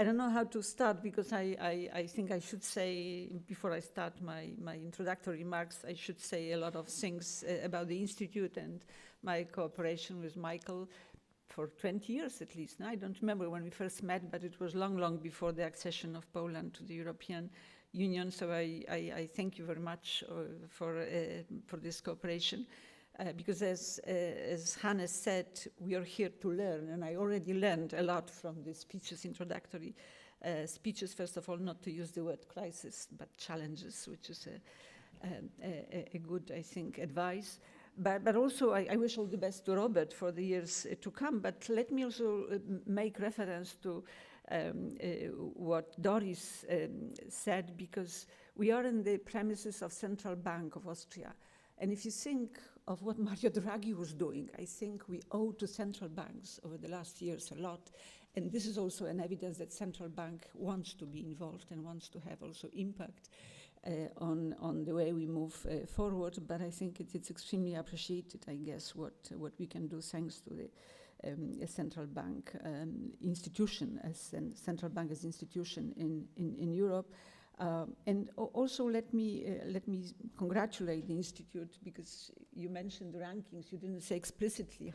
I don't know how to start, because I think I should say, before I start my introductory remarks, I should say a lot of things about the Institute and my cooperation with Michael for 20 years at least. Now, I don't remember when we first met, but it was long, long before the accession of Poland to the European Union. So I thank you very much for this cooperation. Because as Hannes said, we are here to learn, and I already learned a lot from the speeches, introductory speeches. First of all, not to use the word crisis, but challenges, which is a good, I think, advice. But also, I wish all the best to Robert for the years to come. But let me also make reference to what Doris said, because we are in the premises of Central Bank of Austria. And if you think of what Mario Draghi was doing, I think we owe to central banks over the last years a lot. And this is also an evidence that central bank wants to be involved and wants to have also impact on the way we move forward. But I think it's extremely appreciated, I guess, what we can do thanks to the central bank institution, as central bank as institution in Europe. And also let me congratulate the Institute, because you mentioned the rankings. You didn't say explicitly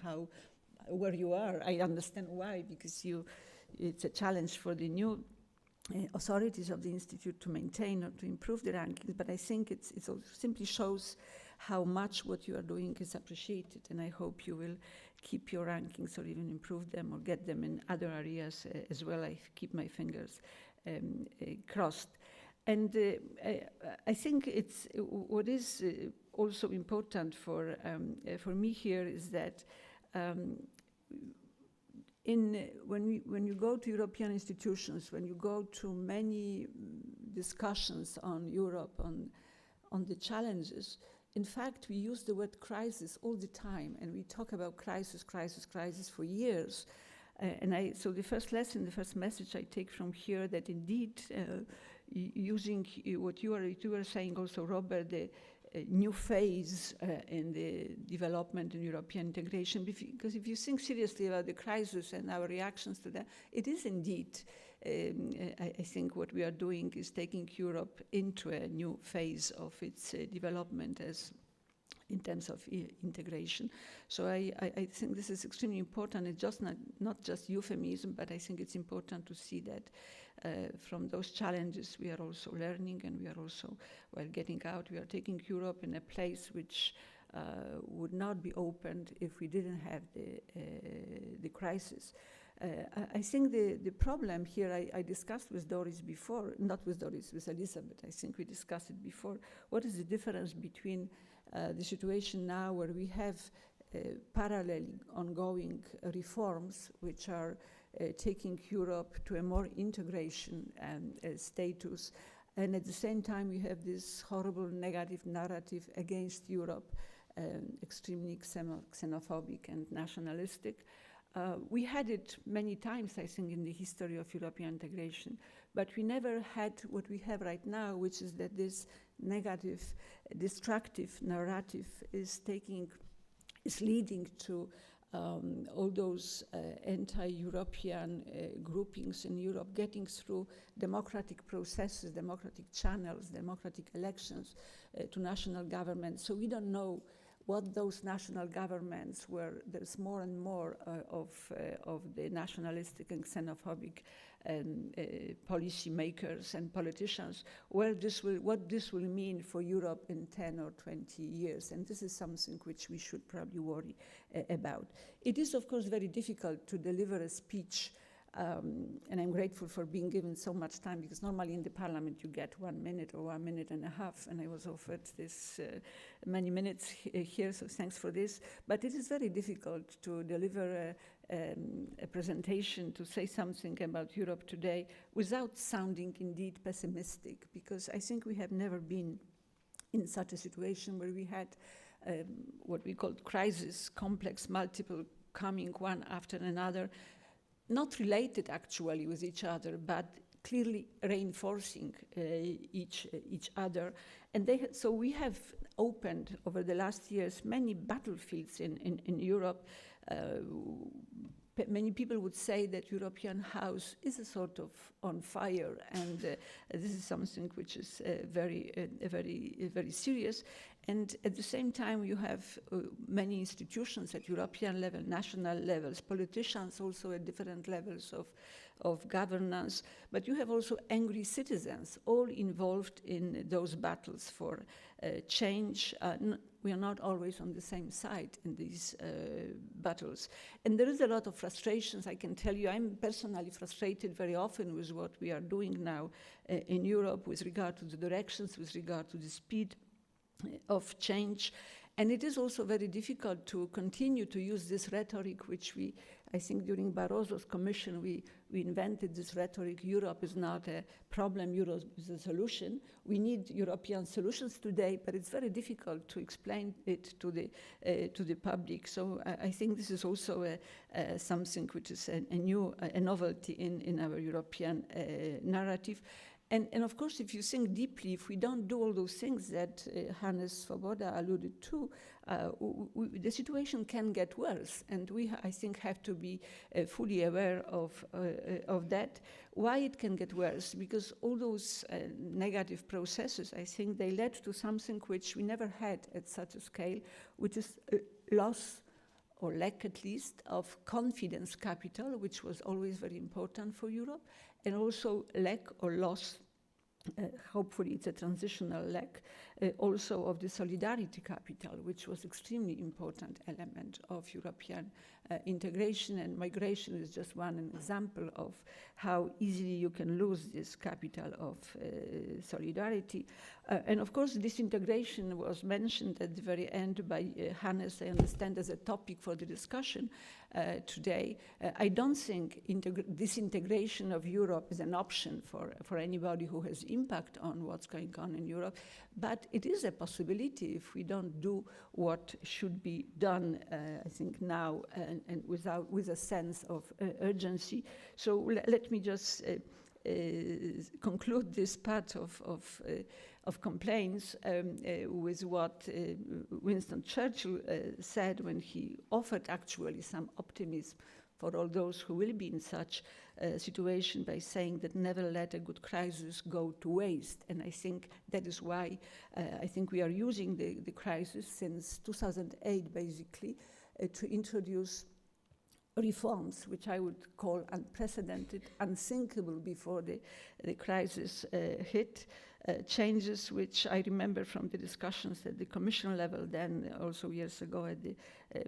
where you are. I understand why, because it's a challenge for the new authorities of the Institute to maintain or to improve the rankings. But I think it also simply shows how much what you are doing is appreciated, and I hope you will keep your rankings or even improve them or get them in other areas as well. I keep my fingers crossed. And I think what is also important for me here is that when you go to European institutions, when you go to many discussions on Europe, on the challenges, in fact, we use the word crisis all the time, and we talk about crisis for years. So the first lesson, the first message I take from here, that indeed, using what you were saying also, Robert, the new phase in the development in European integration, because if you think seriously about the crisis and our reactions to that, it is indeed, I think what we are doing is taking Europe into a new phase of its development in terms of integration. So I think this is extremely important. It's just not just euphemism, but I think it's important to see that from those challenges we are also learning, and we are also, while getting out, we are taking Europe in a place which would not be opened if we didn't have the crisis. I think the problem here, I discussed with Doris before, not with Doris, with Elizabeth, I think we discussed it before. What is the difference between the situation now where we have parallelly ongoing reforms which are taking Europe to a more integration status, and at the same time we have this horrible negative narrative against Europe, extremely xenophobic and nationalistic. We had it many times, I think, in the history of European integration, but we never had what we have right now, which is that this negative, destructive narrative is leading to all those anti-European groupings in Europe getting through democratic processes, democratic channels, democratic elections to national governments. So we don't know what those national governments, where there's more and more of the nationalistic and xenophobic policy makers and politicians, what this will mean for Europe in 10 or 20 years. And this is something which we should probably worry about. It is, of course, very difficult to deliver a speech, and I'm grateful for being given so much time, because normally in the parliament you get 1 minute or 1 minute and a half, and I was offered this many minutes here, so thanks for this. But it is very difficult to deliver a presentation, to say something about Europe today without sounding indeed pessimistic, because I think we have never been in such a situation where we had what we called crisis, complex, multiple, coming one after another, not related actually with each other, but clearly reinforcing each other. And so we have opened over the last years many battlefields in Europe, many people would say that European house is a sort of on fire, and this is something which is very serious. And at the same time, you have many institutions at European level, national levels, politicians also at different levels of governance, but you have also angry citizens, all involved in those battles for change. We are not always on the same side in these battles. And there is a lot of frustrations, I can tell you. I'm personally frustrated very often with what we are doing now in Europe with regard to the directions, with regard to the speed of change. And it is also very difficult to continue to use this rhetoric, which I think during Barroso's commission, we invented this rhetoric: Europe is not a problem, Europe is a solution. We need European solutions today, but it's very difficult to explain it to the public. So I think this is also something which is a novelty in our European narrative. And of course, if you think deeply, if we don't do all those things that Hannes Swoboda alluded to, the situation can get worse. And we, I think, have to be fully aware of that. Why it can get worse? Because all those negative processes, I think, they led to something which we never had at such a scale, which is loss, or lack at least, of confidence capital, which was always very important for Europe, and also lack or loss, hopefully it's a transitional lack, also of the solidarity capital, which was extremely important element of European integration, and migration is just one example of how easily you can lose this capital of solidarity. And of course, this integration was mentioned at the very end by Hannes, I understand, as a topic for the discussion today. I don't think disintegration of Europe is an option for anybody who has impact on what's going on in Europe, but it is a possibility if we don't do what should be done, I think, now, and with a sense of urgency. So let me just conclude this part of complaints with what Winston Churchill said when he offered actually some optimism for all those who will be in such a situation, by saying that never let a good crisis go to waste. And I think that is why I think we are using the crisis since 2008, basically, to introduce reforms, which I would call unprecedented, unthinkable before the crisis hit. Changes which I remember from the discussions at the Commission level, then also years ago at the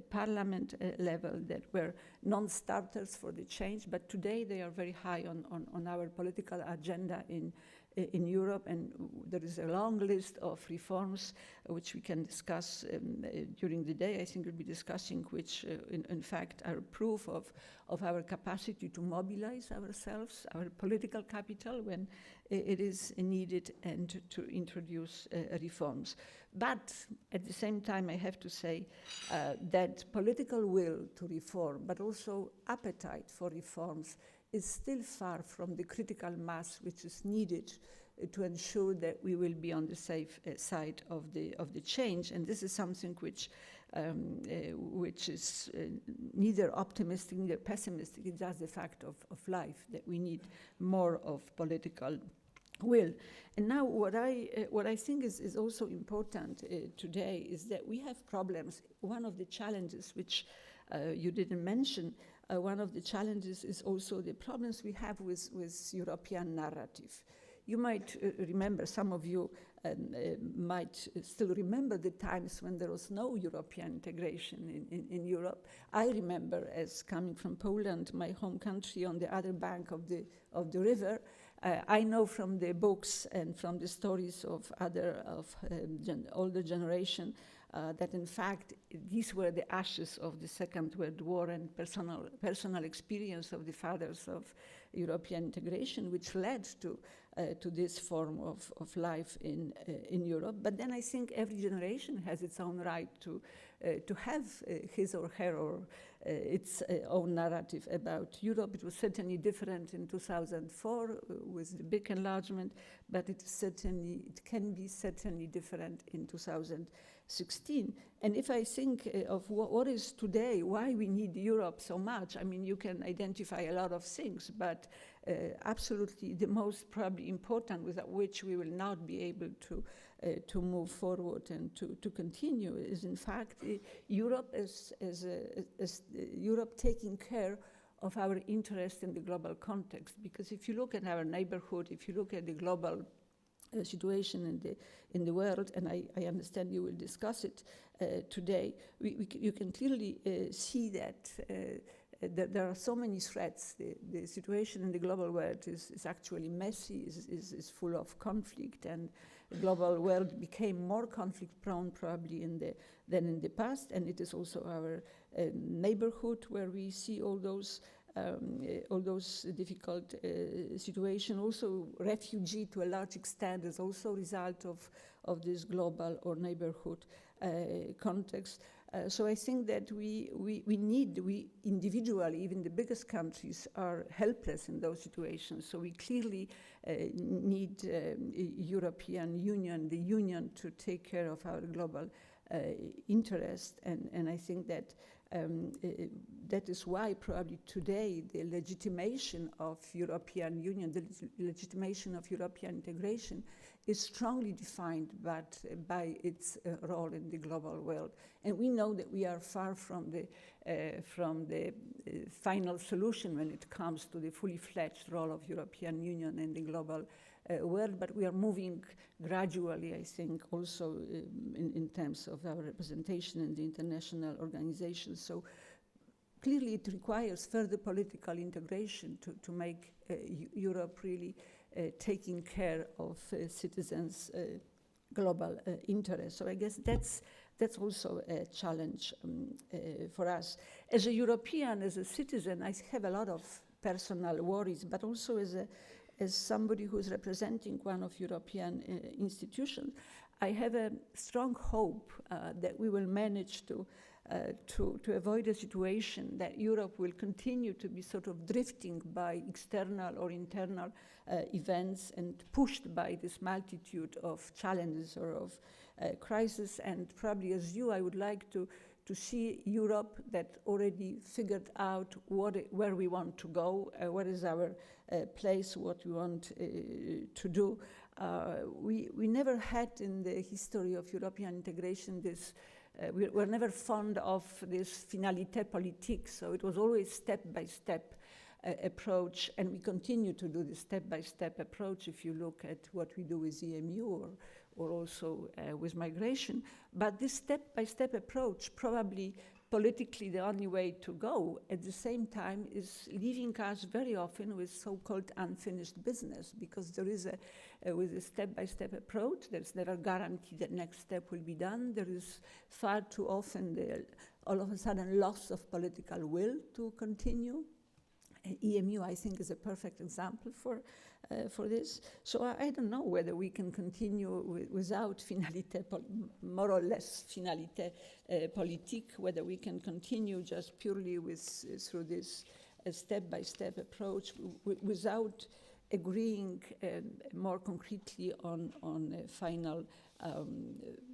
Parliament level, that were non-starters for the change, but today they are very high on our political agenda in Europe, and there is a long list of reforms which we can discuss during the day. I think we'll be discussing which, in fact, are proof of our capacity to mobilize ourselves, our political capital, when it is needed, and to introduce reforms. But at the same time, I have to say that political will to reform, but also appetite for reforms, is still far from the critical mass which is needed to ensure that we will be on the safe side of the change. And this is something which is neither optimistic nor pessimistic. It's just the fact of life, that we need more of political will. And now what I think is also important today is that we have problems. One of the challenges which you didn't mention, one of the challenges is also the problems we have with European narrative. You might remember, some of you might still remember the times when there was no European integration in Europe. I remember, as coming from Poland, my home country, on the other bank of the river. I know from the books and from the stories of older generation that in fact these were the ashes of the Second World War, and personal experience of the fathers of European integration, which led to to this form of life in Europe. But then I think every generation has its own right to have his or her or its own narrative about Europe. It was certainly different in 2004 with the big enlargement, but it can be certainly different in 2016. And if I think of what is today, why we need Europe so much, I mean, you can identify a lot of things, but absolutely the most probably important, without which we will not be able to move forward and to continue, is in fact Europe as Europe taking care of our interest in the global context. Because if you look at our neighborhood, if you look at the global situation in the world, and I understand you will discuss it today, you can clearly see that there are so many threats. The situation in the global world is actually messy, is full of conflict, and the global world became more conflict prone probably than in the past, and it is also our neighborhood where we see all those difficult situations. Also, refugee to a large extent is also a result of this global or neighborhood context. So I think that we individually, even the biggest countries, are helpless in those situations. So we clearly need European Union, the Union, to take care of our global interest. And I think that that is why probably today the legitimation of European Union, the legitimation of European integration is strongly defined by its role in the global world. And we know that we are far from the final solution when it comes to the fully fledged role of European Union in the global world, but we are moving gradually, I think, also in terms of our representation in the international organizations. So clearly it requires further political integration to make Europe really taking care of citizens' global interests. So I guess that's also a challenge for us. As a European, as a citizen, I have a lot of personal worries, but also as somebody who is representing one of European institutions, I have a strong hope that we will manage to avoid a situation that Europe will continue to be sort of drifting by external or internal events and pushed by this multitude of challenges or of crises. And probably as you, I would like to see Europe that already figured out where we want to go, what is our place, what we want to do. We never had in the history of European integration this, we were never fond of this finalité politique, so it was always step-by-step approach, and we continue to do this step-by-step approach if you look at what we do with EMU or also with migration. But this step-by-step approach, probably politically the only way to go, at the same time is leaving us very often with so-called unfinished business, because there is with a step-by-step approach, there's never guarantee that next step will be done. There is far too often all of a sudden loss of political will to continue. EMU, I think, is a perfect example for this. So I don't know whether we can continue without finalité, more or less finalité politique, whether we can continue just purely through this step-by-step approach without agreeing more concretely on a final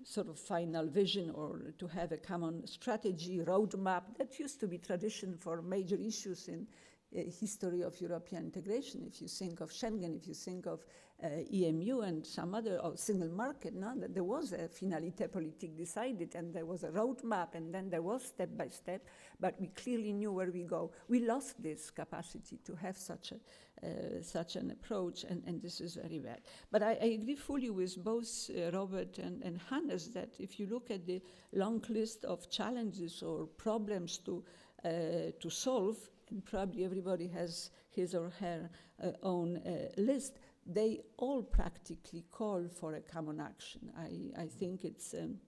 sort of final vision, or to have a common strategy, roadmap. That used to be tradition for major issues in history of European integration. If you think of Schengen, if you think of EMU and some other, or single market, that there was a finalité politique decided, and there was a roadmap, and then there was step by step, but we clearly knew where we go. We lost this capacity to have such an approach, and this is very bad. But I agree fully with both Robert and Hannes that if you look at the long list of challenges or problems to solve, and probably everybody has his or her own list, they all practically call for a common action. I think it's in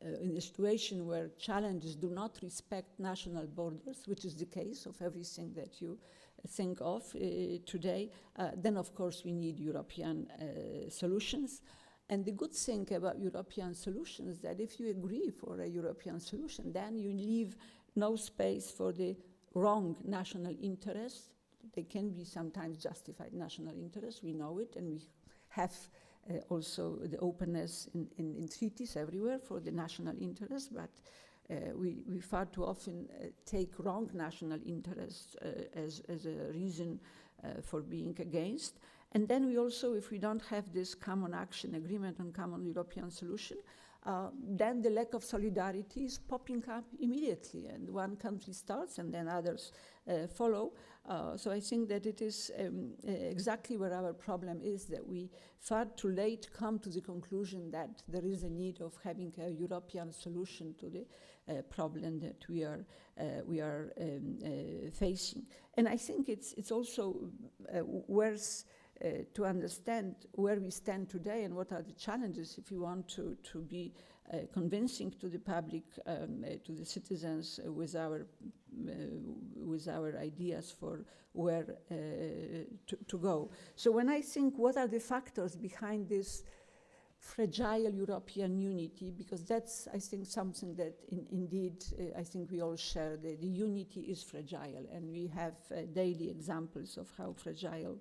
a situation where challenges do not respect national borders, which is the case of everything that you think of today. Then, of course, we need European solutions. And the good thing about European solutions is that if you agree for a European solution, then you leave no space for the wrong national interests. They can be sometimes justified national interests, we know it, and we have also the openness in treaties everywhere for the national interests, but we far too often take wrong national interests as a reason for being against. And then we also, if we don't have this common action agreement on common European solution, then the lack of solidarity is popping up immediately, and one country starts and then others follow. So I think that it is exactly where our problem is, that we far too late come to the conclusion that there is a need of having a European solution to the problem that we are facing. And I think it's also worth to understand where we stand today and what are the challenges if you want to be convincing to the public, to the citizens with our ideas for where to go. So when I think what are the factors behind this fragile European unity, because that's, I think, something that indeed I think we all share, the unity is fragile, and we have daily examples of how fragile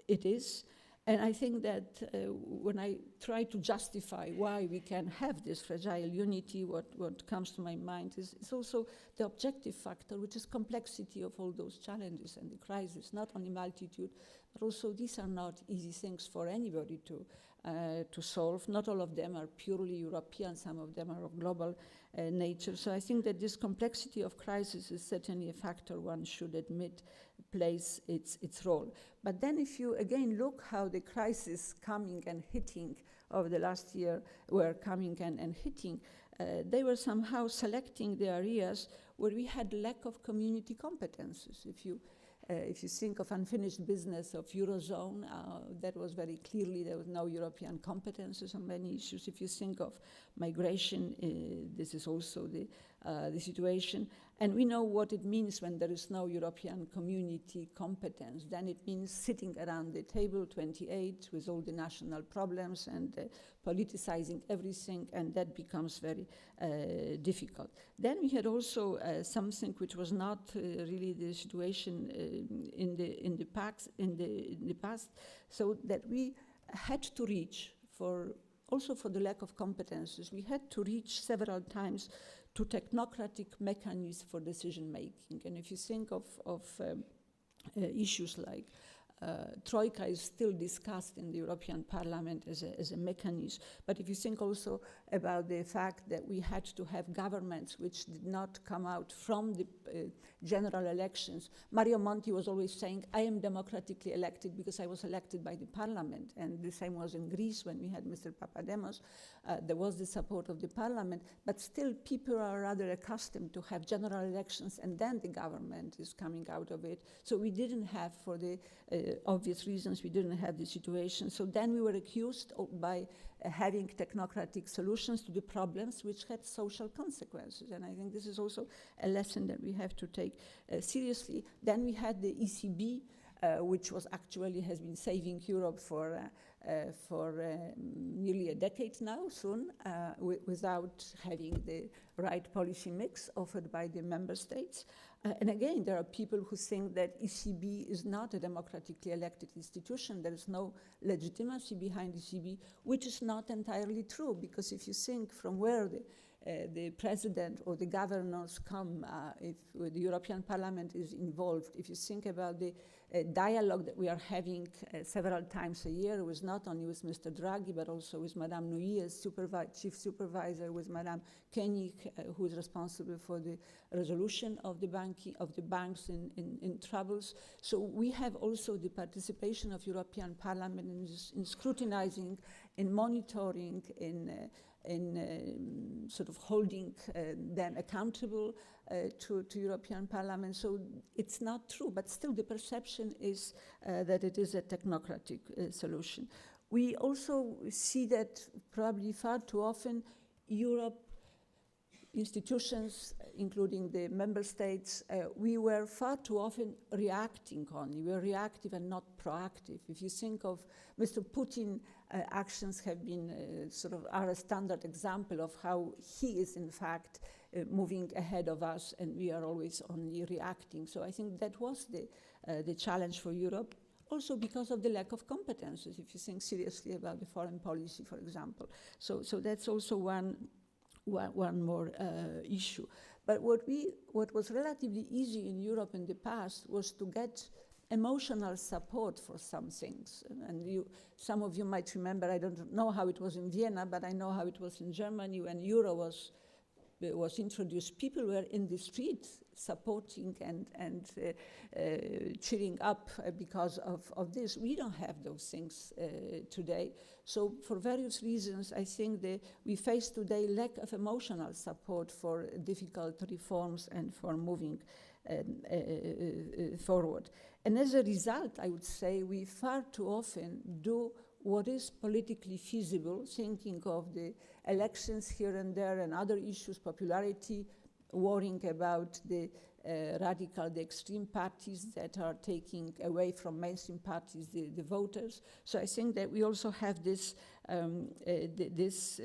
it is. And I think that when I try to justify why we can have this fragile unity, what comes to my mind is also the objective factor, which is complexity of all those challenges and the crisis, not only multitude, but also these are not easy things for anybody to solve. Not all of them are purely European, some of them are of global nature. So I think that this complexity of crisis is certainly a factor one should admit plays its role. But then if you again look how the crisis coming and hitting over the last year were coming and hitting, they were somehow selecting the areas where we had lack of community competences. If you think of unfinished business of Eurozone, that was very clearly there was no European competences on many issues. If you think of migration, this is also the situation. And we know what it means when there is no European community competence. Then it means sitting around the table, 28, with all the national problems and politicizing everything, and that becomes very difficult. Then we had also something which was not really the situation in the past, so that we had to reach also for the lack of competences, we had to reach several times to technocratic mechanisms for decision making. And if you think of issues like Troika is still discussed in the European Parliament as a mechanism. But if you think also about the fact that we had to have governments which did not come out from the general elections, Mario Monti was always saying, I am democratically elected because I was elected by the Parliament. And the same was in Greece when we had Mr. Papademos. There was the support of the Parliament, but still people are rather accustomed to have general elections and then the government is coming out of it. So we didn't have, for the obvious reasons, we didn't have the situation. So then we were accused by having technocratic solutions to the problems which had social consequences. And I think this is also a lesson that we have to take seriously. Then we had the ECB, which was actually has been saving Europe for nearly a decade now, soon, without having the right policy mix offered by the member states. And again, there are people who think that ECB is not a democratically elected institution. There is no legitimacy behind ECB, which is not entirely true, because if you think from where the president or the governors come, if the European Parliament is involved, if you think about the dialogue that we are having several times a year, with not only with Mr. Draghi, but also with Madame Nouy as chief supervisor, with Madame Koenig, who is responsible for the resolution of the banks in troubles. So we have also the participation of European Parliament in scrutinizing, in monitoring, in sort of holding them accountable to European Parliament. So it's not true, but still the perception is that it is a technocratic solution. We also see that probably far too often Europe institutions, including the member states, we were far too often reacting only. We were reactive and not proactive. If you think of Mr. Putin, actions have been are a standard example of how he is in fact moving ahead of us, and we are always only reacting. So I think that was the challenge for Europe, also because of the lack of competences, if you think seriously about the foreign policy, for example. So that's also one more issue. But what was relatively easy in Europe in the past was to get emotional support for some things. And some of you might remember, I don't know how it was in Vienna, but I know how it was in Germany when Euro was introduced. People were in the streets supporting and cheering up because of this. We don't have those things today. So for various reasons, I think that we face today lack of emotional support for difficult reforms and for moving forward. And as a result, I would say we far too often do what is politically feasible, thinking of the elections here and there and other issues, popularity, worrying about the the extreme parties that are taking away from mainstream parties the voters. So I think that we also have this, this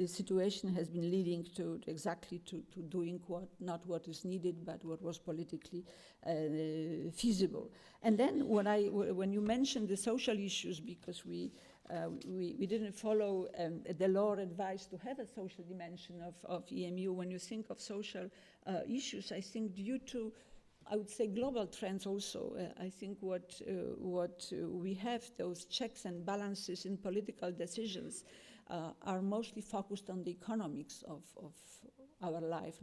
situation has been leading to exactly to doing not what is needed, but what was politically feasible. And then when you mentioned the social issues, because we didn't follow the law advice to have a social dimension of EMU. When you think of social issues, I think due to, I would say, global trends also, I think what we have, those checks and balances in political decisions are mostly focused on the economics of our life,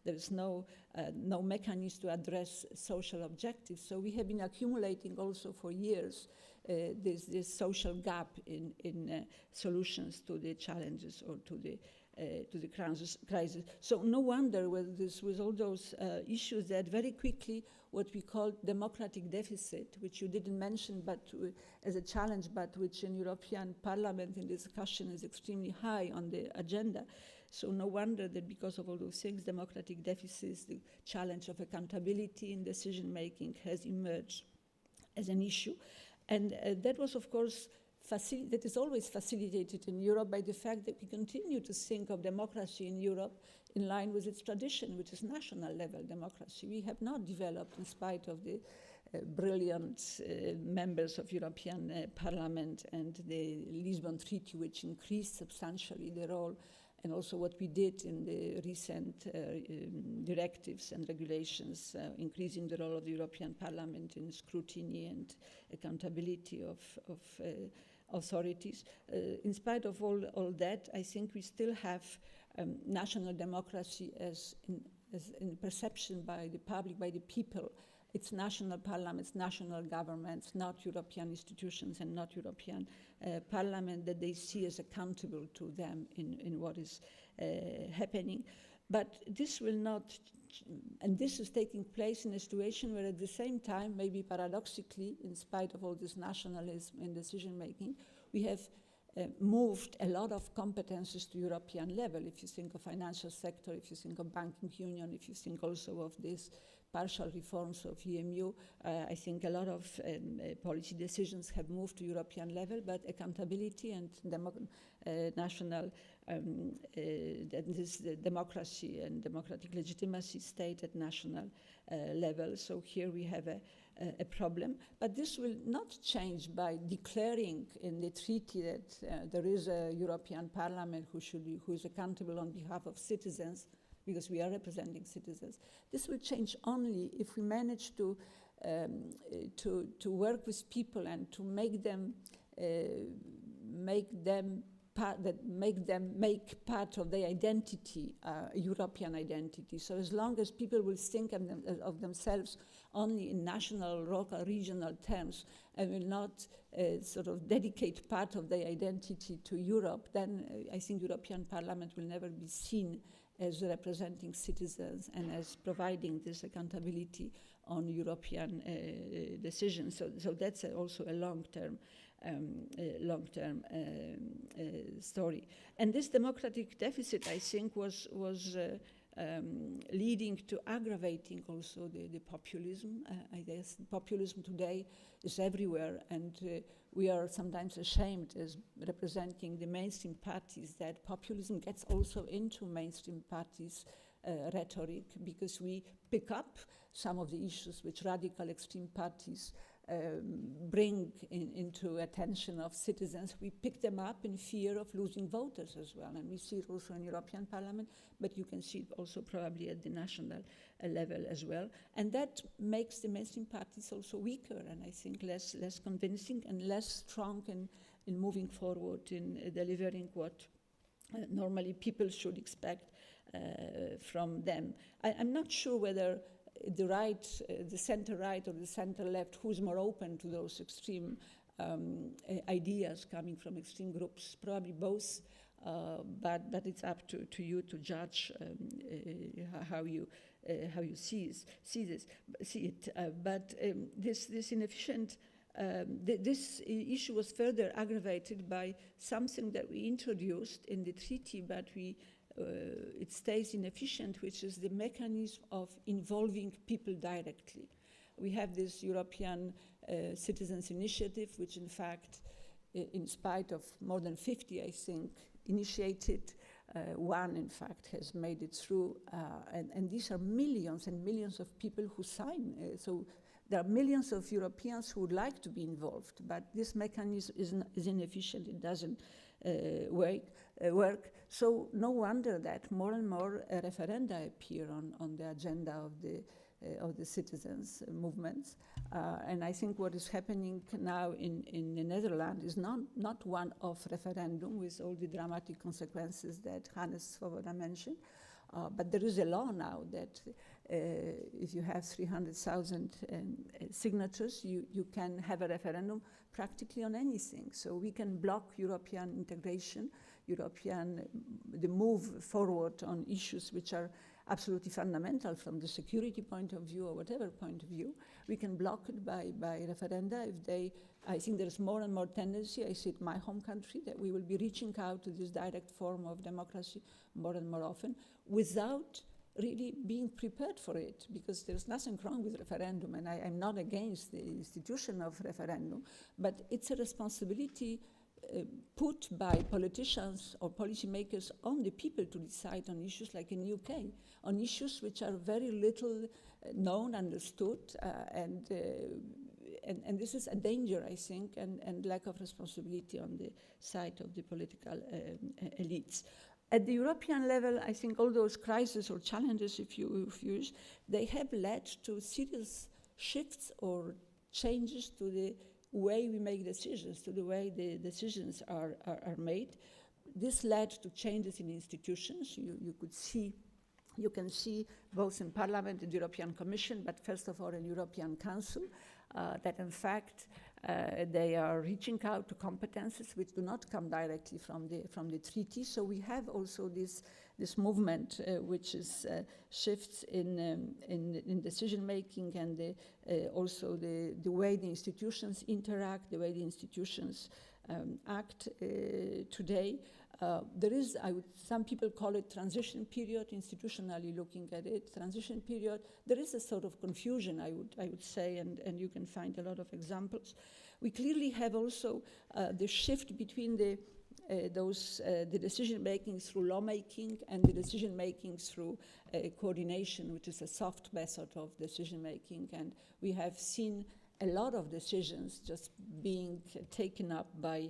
there is no mechanism to address social objectives. So we have been accumulating also for years this social gap in solutions to the challenges or to the crisis. So no wonder with all those issues that very quickly what we call democratic deficit, which you didn't mention but as a challenge, but which in European Parliament in discussion is extremely high on the agenda. So no wonder that because of all those things, democratic deficits, the challenge of accountability in decision making has emerged as an issue. And that was, of course, that is always facilitated in Europe by the fact that we continue to think of democracy in Europe in line with its tradition, which is national level democracy. We have not developed, in spite of the brilliant members of European Parliament and the Lisbon Treaty, which increased substantially the role, and also what we did in the recent directives and regulations, increasing the role of the European Parliament in scrutiny and accountability of authorities. In spite of all that, I think we still have national democracy as in perception by the public, by the people. It's national parliaments, national governments, not European institutions and not European Parliament that they see as accountable to them in what is happening. But this will not, and this is taking place in a situation where at the same time, maybe paradoxically, in spite of all this nationalism in decision making, we have moved a lot of competences to European level. If you think of financial sector, if you think of banking union, if you think also of these partial reforms of EMU, I think a lot of policy decisions have moved to European level, but accountability and national this democracy and democratic legitimacy stayed at national level. So here we have a problem, but this will not change by declaring in the treaty that there is a European Parliament who is accountable on behalf of citizens, because we are representing citizens. This will change only if we manage to work with people and to make them make part of their identity, European identity. So as long as people will think of themselves only in national, local, regional terms and will not sort of dedicate part of their identity to Europe, then I think European Parliament will never be seen as representing citizens and as providing this accountability on European decisions. So that's also a long-term long-term story. And this democratic deficit, I think, was leading to aggravating also the populism. I guess populism today is everywhere, and we are sometimes ashamed as representing the mainstream parties that populism gets also into mainstream parties' rhetoric, because we pick up some of the issues which radical extreme parties bring into attention of citizens. We pick them up in fear of losing voters as well, and we see it also in European Parliament, but you can see it also probably at the national level as well. And that makes the mainstream parties also weaker, and I think less convincing and less strong in moving forward in delivering what normally people should expect from them. I'm not sure whether the right, the center right or the center left, who's more open to those extreme ideas coming from extreme groups. Probably both, but it's up to you to judge how you see it. But this inefficient. This issue was further aggravated by something that we introduced in the treaty, but it stays inefficient, which is the mechanism of involving people directly. We have this European Citizens Initiative, which in fact, in spite of more than 50, I think, initiated, one in fact has made it through, and these are millions and millions of people who sign. So there are millions of Europeans who would like to be involved, but this mechanism is inefficient. It doesn't work. So no wonder that more and more referenda appear on the agenda of the citizens' movements. And I think what is happening now in the Netherlands is not one-off referendum with all the dramatic consequences that Hannes Svoboda mentioned, but there is a law now that if you have 300,000 signatures, you can have a referendum practically on anything. So we can block European integration, the move forward on issues which are absolutely fundamental from the security point of view or whatever point of view. We can block it by referenda if I think there's more and more tendency, I see it in my home country, that we will be reaching out to this direct form of democracy more and more often without really being prepared for it, because there's nothing wrong with referendum, and I'm not against the institution of referendum, but it's a responsibility put by politicians or policymakers on the people to decide on issues like in the UK, on issues which are very little known, understood, and this is a danger, I think, and lack of responsibility on the side of the political elites. At the European level, I think all those crises or challenges, if you use, they have led to serious shifts or changes to the way we make decisions, to the way the decisions are made. This led to changes in institutions. You can see both in Parliament and the European Commission, but first of all in European Council, that in fact they are reaching out to competences which do not come directly from the treaty. So we have also this movement which is shifts in decision making, and also the way the institutions interact, the way the institutions act today. There is, some people call it transition period, institutionally looking at it, transition period. There is a sort of confusion, I would say, and you can find a lot of examples. We clearly have also the shift between the decision making through lawmaking and the decision making through coordination, which is a soft method of decision making, and we have seen a lot of decisions just being taken up by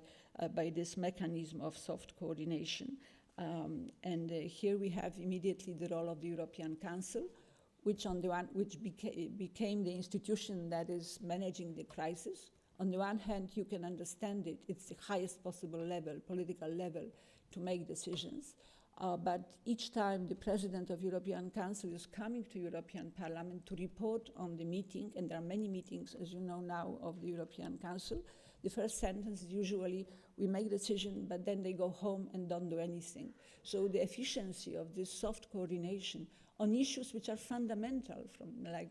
this mechanism of soft coordination. And here we have immediately the role of the European Council, which became the institution that is managing the crisis. On the one hand, you can understand it. It's the highest possible level, political level, to make decisions. But each time the President of European Council is coming to European Parliament to report on the meeting, and there are many meetings, as you know now, of the European Council, the first sentence is usually, we make a decision, but then they go home and don't do anything. So the efficiency of this soft coordination on issues which are fundamental, from like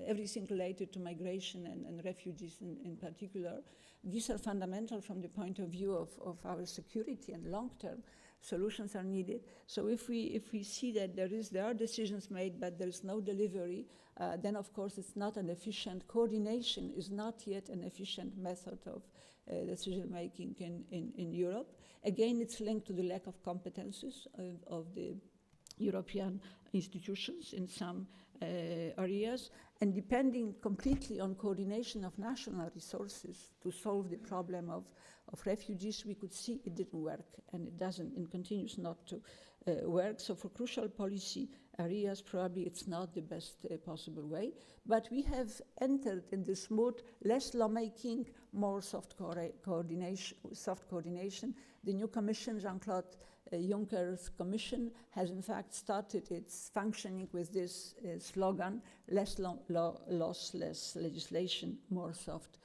everything related to migration and refugees in particular. These are fundamental from the point of view of our security, and long-term solutions are needed. So if we see that there are decisions made, but there is no delivery, then of course it's not an efficient coordination, is not yet an efficient method of decision making in Europe. Again, it's linked to the lack of competences of the European institutions in some areas, and depending completely on coordination of national resources to solve the problem of refugees, we could see it didn't work, and it doesn't, and continues not to work. So for crucial policy areas, probably it's not the best possible way. But we have entered in this mode, less lawmaking, more soft coordination. The new commission, Jean-Claude Juncker's commission, has in fact started its functioning with this slogan: less laws, less legislation, more soft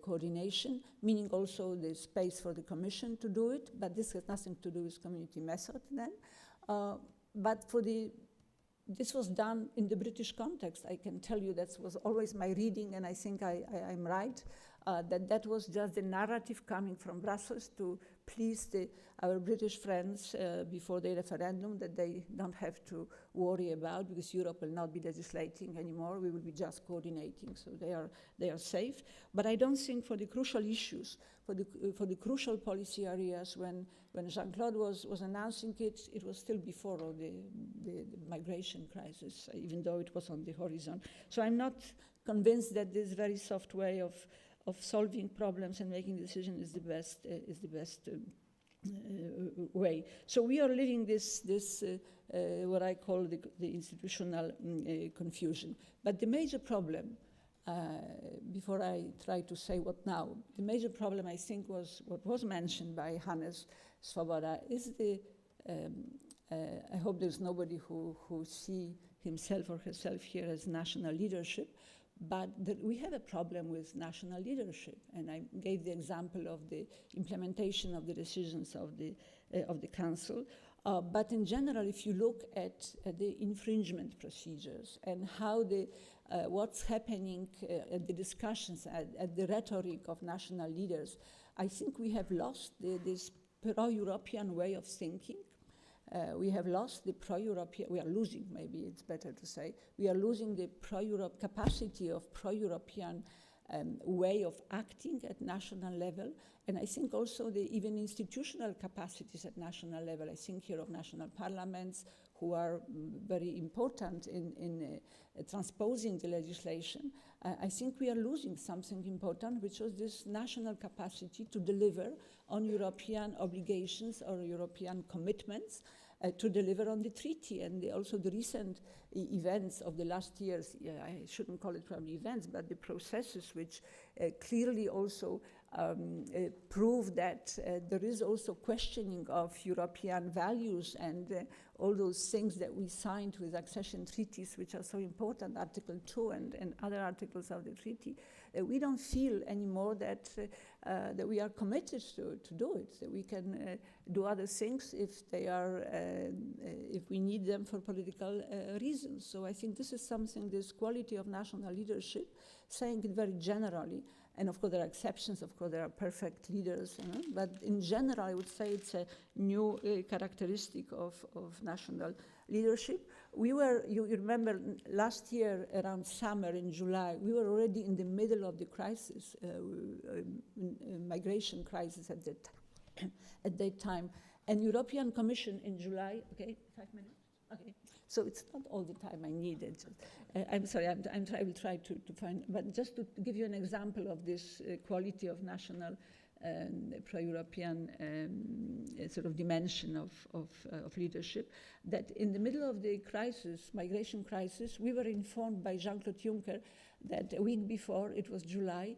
coordination, meaning also the space for the commission to do it, but this has nothing to do with community method then. But this was done in the British context. I can tell you that was always my reading, and I think I'm right, that was just the narrative coming from Brussels to please our British friends before the referendum, that they don't have to worry about, because Europe will not be legislating anymore, we will be just coordinating, so they are safe. But I don't think for the crucial issues, for the crucial policy areas, when Jean-Claude was announcing it, it was still before the migration crisis, even though it was on the horizon. So I'm not convinced that this very soft way of solving problems and making decisions is the best way. So we are living this what I call the institutional confusion. But the major problem, before I try to say what now, the major problem I think was what was mentioned by Hannes Swoboda is I hope there's nobody who see himself or herself here as national leadership, but we have a problem with national leadership, and I gave the example of the implementation of the decisions of the Council. But in general, if you look at the infringement procedures and how what's happening at the discussions, at the rhetoric of national leaders, I think we have lost this pro-European way of thinking. We have lost the pro-European, we are losing, maybe it's better to say, we are losing the pro-Europe capacity of pro-European way of acting at national level. And I think also even institutional capacities at national level. I think here of national parliaments, who are very important in transposing the legislation. I think we are losing something important, which was this national capacity to deliver on European obligations or European commitments, to deliver on the treaty. And also the recent events of the last years, I shouldn't call it probably events, but the processes which clearly also prove that there is also questioning of European values and all those things that we signed with accession treaties, which are so important, Article 2 and other articles of the treaty. We don't feel anymore that we are committed to do it, that we can do other things if they are, if we need them for political reasons. So I think this is something, this quality of national leadership, saying it very generally. And of course there are exceptions, of course there are perfect leaders, but in general I would say it's a new characteristic of national leadership. We were, you remember last year around summer in July, we were already in the middle of the crisis, migration crisis at that time. And European Commission in July, okay, 5 minutes? Okay. So it's not all the time I needed. I'm sorry, I will try to find, but just to give you an example of this quality of national pro-European sort of dimension of leadership, that in the middle of the crisis, migration crisis, we were informed by Jean-Claude Juncker that a week before, it was July,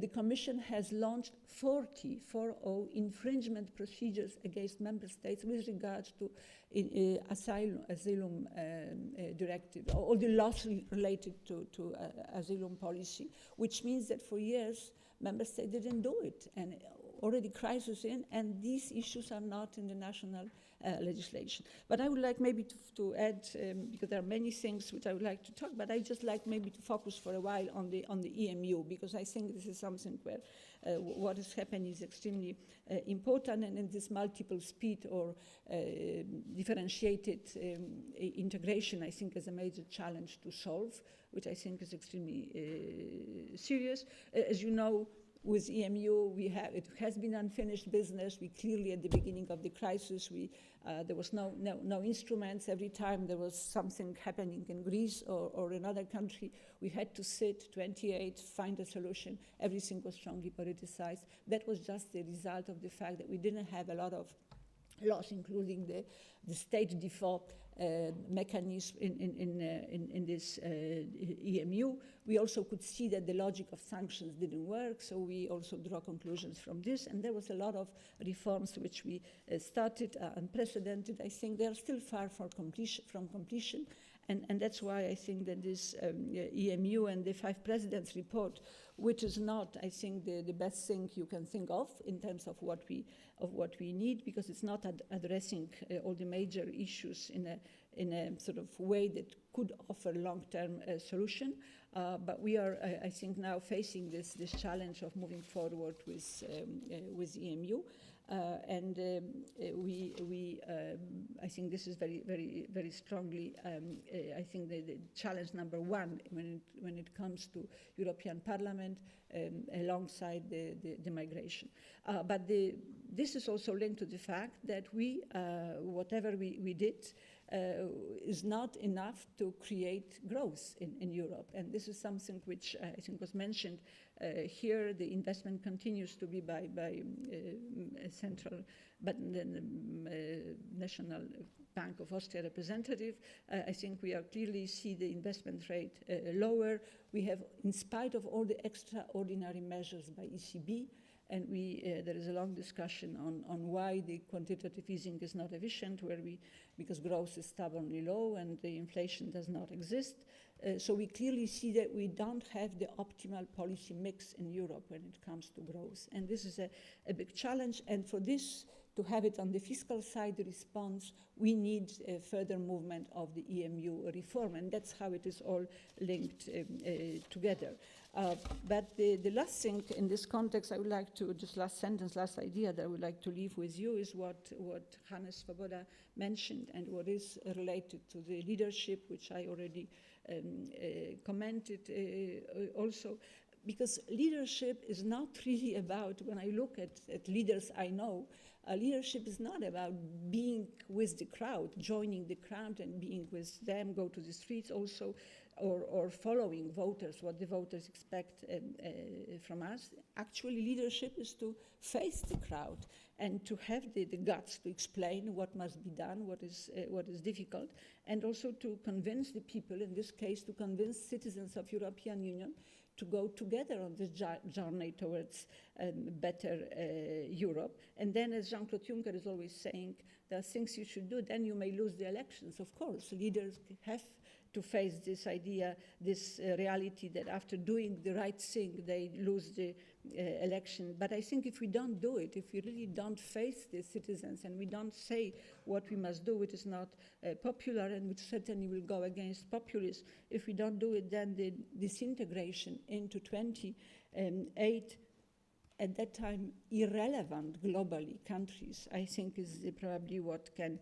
the Commission has launched 40 infringement procedures against member states with regards to asylum directive, all the laws related to asylum policy, which means that for years member states didn't do it, and already crisis in, and these issues are not in the national legislation. But I would like maybe to add, because there are many things which I would like to talk, but I just like maybe to focus for a while on the EMU, because I think this is something where what is happening is extremely important, and in this multiple speed or differentiated integration, I think is a major challenge to solve, which I think is extremely serious. As you know, with EMU, it has been unfinished business. We clearly, at the beginning of the crisis, there was no instruments. Every time there was something happening in Greece or another country, we had to sit 28, find a solution. Everything was strongly politicized. That was just the result of the fact that we didn't have a lot of laws, including the state default mechanism in this EMU. We also could see that the logic of sanctions didn't work, so we also draw conclusions from this. And there was a lot of reforms which we started, unprecedented. I think they are still far from completion. And that's why I think that this EMU and the 5 presidents report, which is not, I think, the best thing you can think of in terms of what we need, because it's not addressing all the major issues in a sort of way that could offer long-term solution. But we are, I think, now facing this challenge of moving forward with EMU. And I think this is very, very, very strongly, I think the challenge number one when it comes to European Parliament, alongside the migration. But this is also linked to the fact that whatever we did, is not enough to create growth in Europe. And this is something which I think was mentioned here. The investment continues to be by central, but the National Bank of Austria representative. I think we are clearly see the investment rate lower. We have, in spite of all the extraordinary measures by ECB, and there is a long discussion on why the quantitative easing is not efficient, because growth is stubbornly low and the inflation does not exist. So we clearly see that we don't have the optimal policy mix in Europe when it comes to growth. And this is a big challenge. And for this, to have it on the fiscal side, the response, we need further movement of the EMU reform. And that's how it is all linked together. But the last thing in this context, I would like to, just last sentence, last idea that I would like to leave with you is what Hannes Svoboda mentioned, and what is related to the leadership, which I already commented also. Because leadership is not really about, when I look at leaders I know, leadership is not about being with the crowd, joining the crowd and being with them, go to the streets also, or following voters, what the voters expect from us. Actually, leadership is to face the crowd and to have the guts to explain what must be done, what is difficult, and also to convince the people, in this case, to convince citizens of European Union to go together on this journey towards better Europe. And then, as Jean-Claude Juncker is always saying, there are things you should do, then you may lose the elections. Of course, leaders have to face this idea, this reality that after doing the right thing, they lose the election. But I think if we don't do it, if we really don't face the citizens and we don't say what we must do, it is not popular, and which certainly will go against populists. If we don't do it, then the disintegration into 28, at that time, irrelevant globally countries, I think is probably what can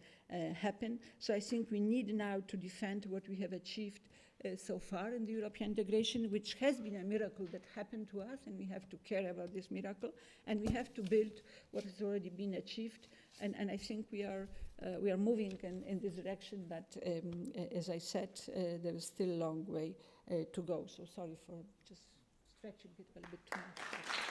happen. So I think we need now to defend what we have achieved so far in the European integration, which has been a miracle that happened to us, and we have to care about this miracle, and we have to build what has already been achieved. And I think we are moving in this direction, but as I said, there is still a long way to go. So sorry for just stretching it a little bit too much.